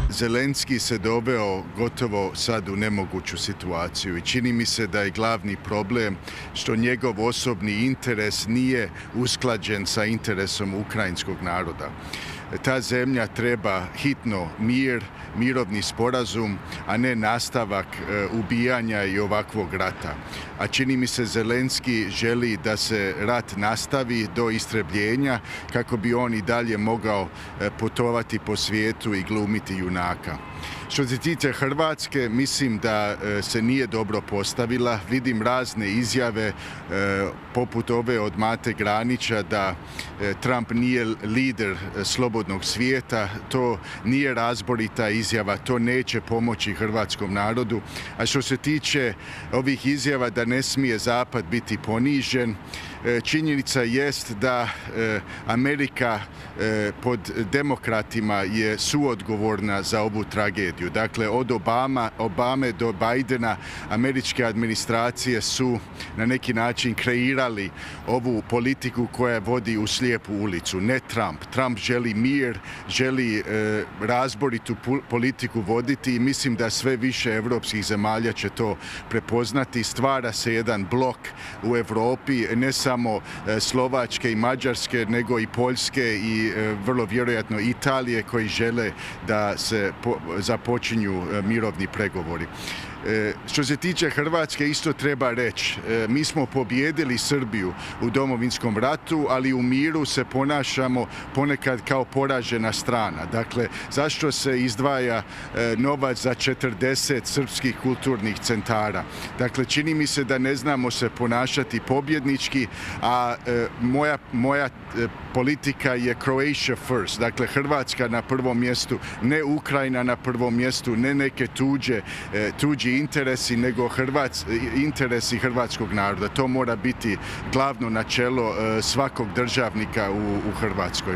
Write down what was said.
Zelenski se doveo gotovo sad u nemoguću situaciju i čini mi se da je glavni problem što njegov osobni interes nije usklađen sa interesom ukrajinskog naroda. Ta zemlja treba hitno mir, mirovni sporazum, a ne nastavak ubijanja i ovakvog rata. A čini mi se Zelenski želi da se rat nastavi do istrebljenja kako bi on i dalje mogao putovati po svijetu i glumiti junaka. Što se tiče Hrvatske, mislim da se nije dobro postavila. Vidim razne izjave poput ove od Mate Granića da Trump nije lider slobodnog svijeta. To nije razborita izjava, to neće pomoći hrvatskom narodu. A što se tiče ovih izjava da ne smije Zapad biti ponižen, činjenica jest da Amerika pod demokratima je suodgovorna za ovu tragediju. Dakle, od Obame do Bidena američke administracije su na neki način kreirali ovu politiku koja vodi u slijepu ulicu, ne Trump. Trump želi mir, želi razboritu politiku voditi i mislim da sve više europskih zemalja će to prepoznati. Stvara se jedan blok u Europi, ne samo Slovačke i Mađarske, nego i Poljske i vrlo vjerojatno Italije koji žele da se započinju mirovni pregovori. Što se tiče Hrvatske, isto treba reći, mi smo pobijedili Srbiju u Domovinskom ratu, ali u miru se ponašamo ponekad kao poražena strana. Dakle, zašto se izdvaja novac za 40 srpskih kulturnih centara? Dakle, čini mi se da ne znamo se ponašati pobjednički, a moja politika je Croatia first. Dakle, Hrvatska na prvom mjestu, ne Ukrajina na prvom mjestu, ne neke tuđi interesi, nego interesi hrvatskog naroda. To mora biti glavno načelo svakog državnika u Hrvatskoj.